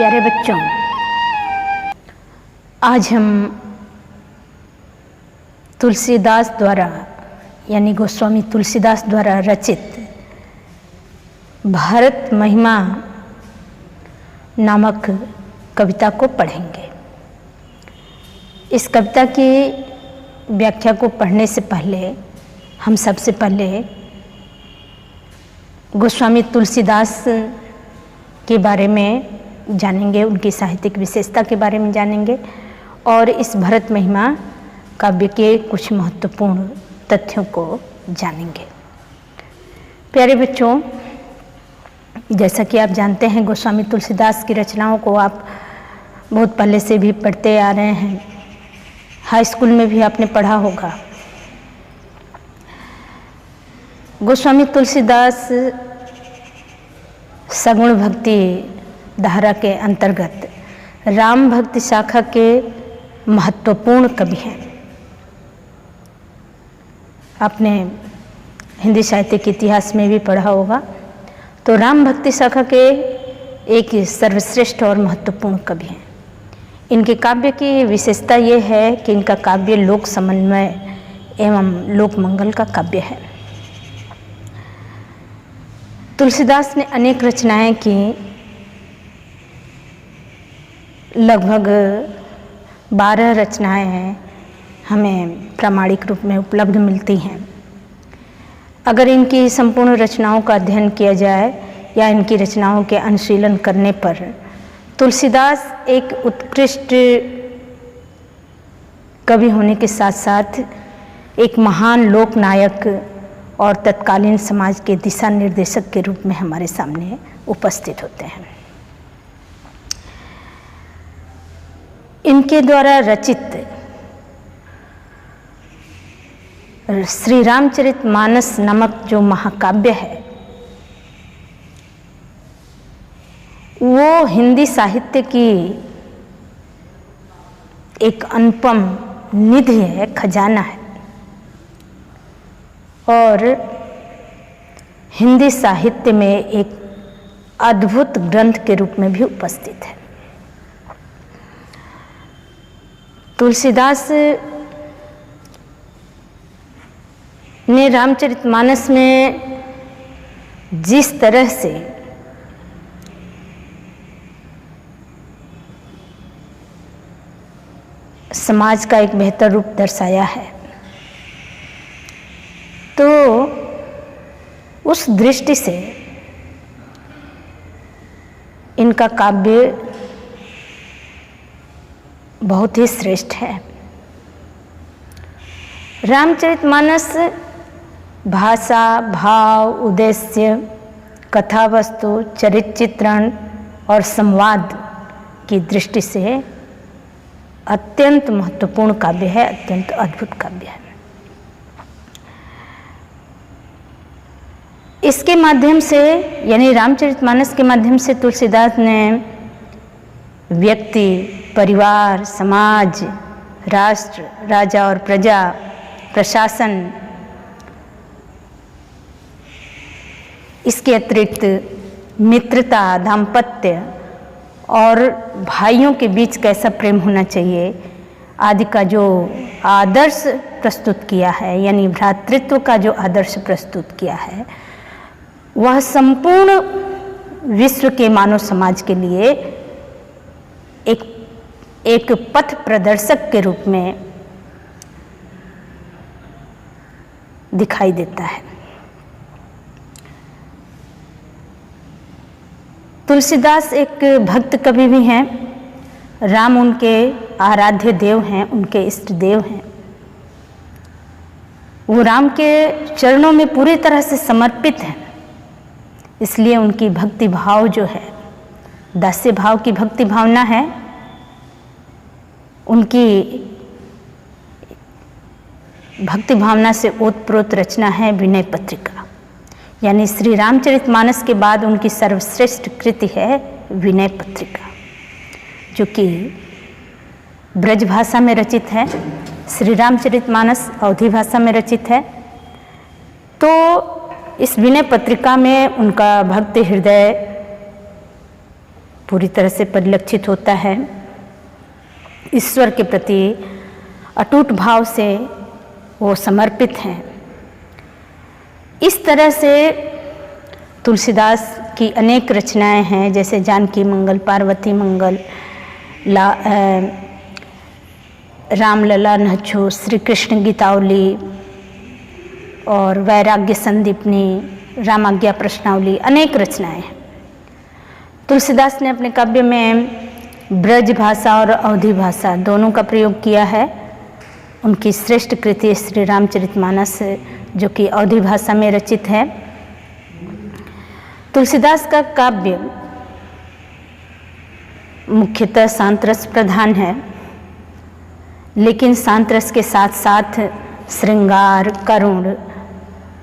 प्यारे बच्चों, आज हम तुलसीदास द्वारा यानी गोस्वामी तुलसीदास द्वारा रचित भारत महिमा नामक कविता को पढ़ेंगे। इस कविता की व्याख्या को पढ़ने से पहले हम सबसे पहले गोस्वामी तुलसीदास के बारे में जानेंगे, उनकी साहित्यिक विशेषता के बारे में जानेंगे और इस भरत महिमा काव्य के कुछ महत्वपूर्ण तथ्यों को जानेंगे। प्यारे बच्चों, जैसा कि आप जानते हैं गोस्वामी तुलसीदास की रचनाओं को आप बहुत पहले से भी पढ़ते आ रहे हैं, हाई स्कूल में भी आपने पढ़ा होगा। गोस्वामी तुलसीदास सगुण भक्ति धारा के अंतर्गत राम भक्ति शाखा के महत्वपूर्ण कवि हैं। आपने हिंदी साहित्य के इतिहास में भी पढ़ा होगा, तो राम भक्ति शाखा के एक सर्वश्रेष्ठ और महत्वपूर्ण कवि हैं। इनके काव्य की विशेषता ये है कि इनका काव्य लोक समन्वय एवं लोक मंगल का काव्य है। तुलसीदास ने अनेक रचनाएं की, लगभग 12 रचनाएं हमें प्रामाणिक रूप में उपलब्ध मिलती हैं। अगर इनकी संपूर्ण रचनाओं का अध्ययन किया जाए या इनकी रचनाओं के अनुशीलन करने पर तुलसीदास एक उत्कृष्ट कवि होने के साथ साथ एक महान लोकनायक और तत्कालीन समाज के दिशा निर्देशक के रूप में हमारे सामने उपस्थित होते हैं। इनके द्वारा रचित श्री रामचरितमानस नामक जो महाकाव्य है वो हिंदी साहित्य की एक अनुपम निधि है, खजाना है और हिंदी साहित्य में एक अद्भुत ग्रंथ के रूप में भी उपस्थित है। तुलसीदास ने रामचरितमानस में जिस तरह से समाज का एक बेहतर रूप दर्शाया है, तो उस दृष्टि से इनका काव्य बहुत ही श्रेष्ठ है। रामचरितमानस भाषा, भाव, उद्देश्य, कथा वस्तु, चरित्र चित्रण और संवाद की दृष्टि से अत्यंत महत्वपूर्ण काव्य है, अत्यंत अद्भुत काव्य है। इसके माध्यम से यानी रामचरितमानस के माध्यम से तुलसीदास ने व्यक्ति, परिवार, समाज, राष्ट्र, राजा और प्रजा, प्रशासन, इसके अतिरिक्त मित्रता, दाम्पत्य और भाइयों के बीच कैसा प्रेम होना चाहिए आदि का जो आदर्श प्रस्तुत किया है, यानी भ्रातृत्व का जो आदर्श प्रस्तुत किया है, वह संपूर्ण विश्व के मानव समाज के लिए एक पथ प्रदर्शक के रूप में दिखाई देता है। तुलसीदास एक भक्त कवि भी हैं। राम उनके आराध्य देव हैं, उनके इष्ट देव हैं। वो राम के चरणों में पूरी तरह से समर्पित हैं, इसलिए उनकी भक्ति भाव जो है, दास्य भाव की भक्ति भावना है। उनकी भक्ति भावना से ओतप्रोत रचना है विनय पत्रिका, यानी श्री रामचरितमानस के बाद उनकी सर्वश्रेष्ठ कृति है विनय पत्रिका, जो कि ब्रज भाषा में रचित है। श्री रामचरितमानस अवधी भाषा में रचित है। तो इस विनय पत्रिका में उनका भक्त हृदय पूरी तरह से परिलक्षित होता है। ईश्वर के प्रति अटूट भाव से वो समर्पित हैं। इस तरह से तुलसीदास की अनेक रचनाएं हैं, जैसे जानकी मंगल, पार्वती मंगल, रामलला नहचो, श्री कृष्ण गीतावली और वैराग्य संदीपनी, रामाज्ञा प्रश्नावली, अनेक रचनाएं हैं। तुलसीदास ने अपने काव्य में ब्रज भाषा और अवधी भाषा दोनों का प्रयोग किया है। उनकी श्रेष्ठ कृति श्री रामचरितमानस, जो कि अवधी भाषा में रचित है। तुलसीदास का काव्य मुख्यतः शांत रस प्रधान है, लेकिन शांत रस के साथ साथ श्रृंगार, करुण,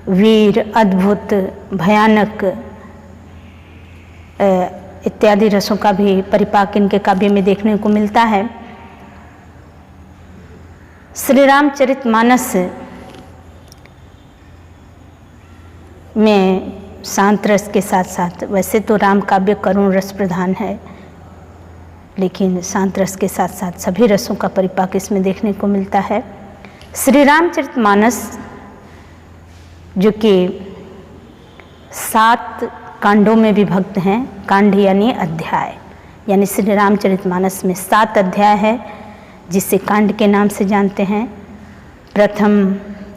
वीर, अद्भुत, भयानक इत्यादि रसों का भी परिपाक इनके काव्य में देखने को मिलता है। श्री रामचरितमानस में शांत रस के साथ साथ, वैसे तो राम काव्य करुण रस प्रधान है, लेकिन शांत रस के साथ साथ सभी रसों का परिपाक इसमें देखने को मिलता है। श्री रामचरितमानस जो कि 7 कांडों में विभक्त हैं, कांड यानी अध्याय, यानी श्री रामचरितमानस में 7 अध्याय है, जिसे कांड के नाम से जानते हैं। प्रथम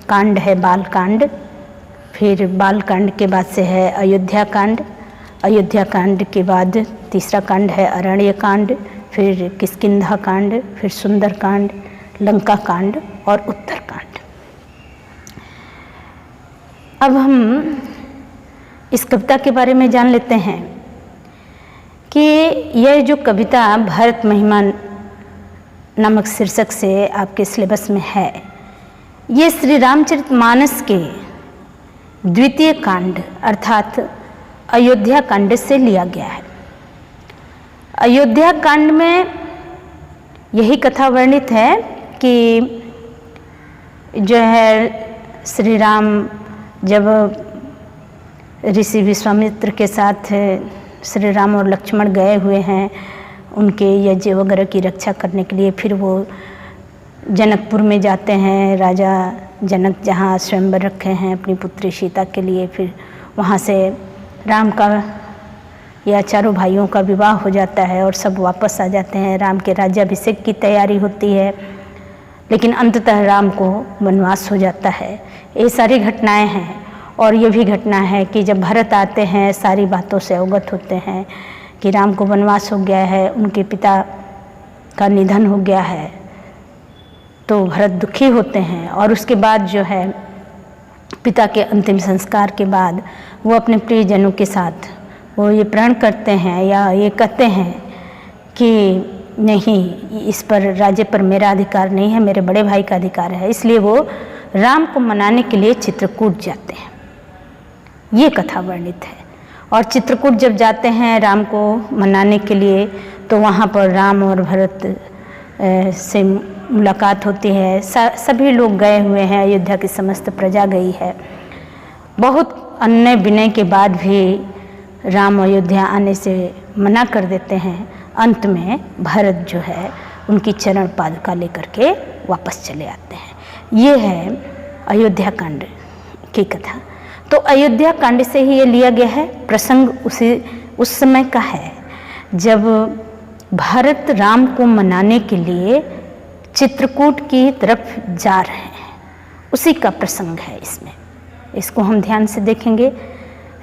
कांड है बाल कांड, फिर बाल कांड के बाद से है अयोध्या कांड, अयोध्या कांड के बाद तीसरा कांड है अरण्य कांड, फिर किष्किंधा कांड, फिर सुंदर कांड, लंका कांड और उत्तर कांड। अब हम इस कविता के बारे में जान लेते हैं कि यह जो कविता भारत महिमा नामक शीर्षक से आपके सिलेबस में है, ये श्री रामचरितमानस के द्वितीय कांड अर्थात अयोध्या कांड से लिया गया है। अयोध्या कांड में यही कथा वर्णित है कि जो है श्री राम जब ऋषि विश्वामित्र के साथ श्री राम और लक्ष्मण गए हुए हैं उनके यज्ञ वगैरह की रक्षा करने के लिए, फिर वो जनकपुर में जाते हैं, राजा जनक जहाँ स्वयंवर रखे हैं अपनी पुत्री सीता के लिए। फिर वहाँ से राम का या चारों भाइयों का विवाह हो जाता है और सब वापस आ जाते हैं। राम के राज्याभिषेक की तैयारी होती है, लेकिन अंततः राम को वनवास हो जाता है। ये सारी घटनाएं हैं। और ये भी घटना है कि जब भरत आते हैं, सारी बातों से अवगत होते हैं कि राम को वनवास हो गया है, उनके पिता का निधन हो गया है, तो भरत दुखी होते हैं। और उसके बाद जो है पिता के अंतिम संस्कार के बाद वो अपने प्रियजनों के साथ वो ये प्रण करते हैं या ये कहते हैं कि नहीं, इस पर राज्य पर मेरा अधिकार नहीं है, मेरे बड़े भाई का अधिकार है। इसलिए वो राम को मनाने के लिए चित्रकूट जाते हैं। ये कथा वर्णित है। और चित्रकूट जब जाते हैं राम को मनाने के लिए, तो वहाँ पर राम और भरत से मुलाकात होती है। सभी लोग गए हुए हैं, अयोध्या की समस्त प्रजा गई है। बहुत अन्य विनय के बाद भी राम अयोध्या आने से मना कर देते हैं। अंत में भरत जो है उनकी चरण पादुका लेकर के वापस चले आते हैं। ये है अयोध्या कांड की कथा। तो अयोध्या कांड से ही ये लिया गया है। प्रसंग उस समय का है जब भरत राम को मनाने के लिए चित्रकूट की तरफ जा रहे हैं, उसी का प्रसंग है इसमें। इसको हम ध्यान से देखेंगे।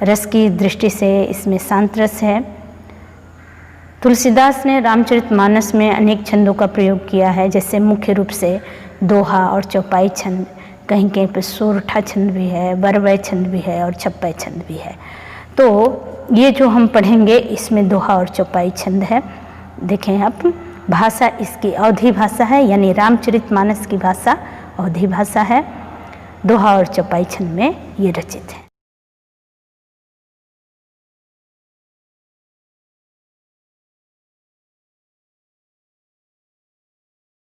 रस की दृष्टि से इसमें शांत रस है। तुलसीदास ने रामचरितमानस में अनेक छंदों का प्रयोग किया है, जैसे मुख्य रूप से दोहा और चौपाई छंद, कहीं कहीं पे सोरठा छंद भी है, बरवय छंद भी है और छप्पय छंद भी है। तो ये जो हम पढ़ेंगे इसमें दोहा और चौपाई छंद है। देखें आप, भाषा इसकी अवधी भाषा है, यानी रामचरितमानस की भाषा अवधी भाषा है। दोहा और चौपाई छंद में ये रचित है।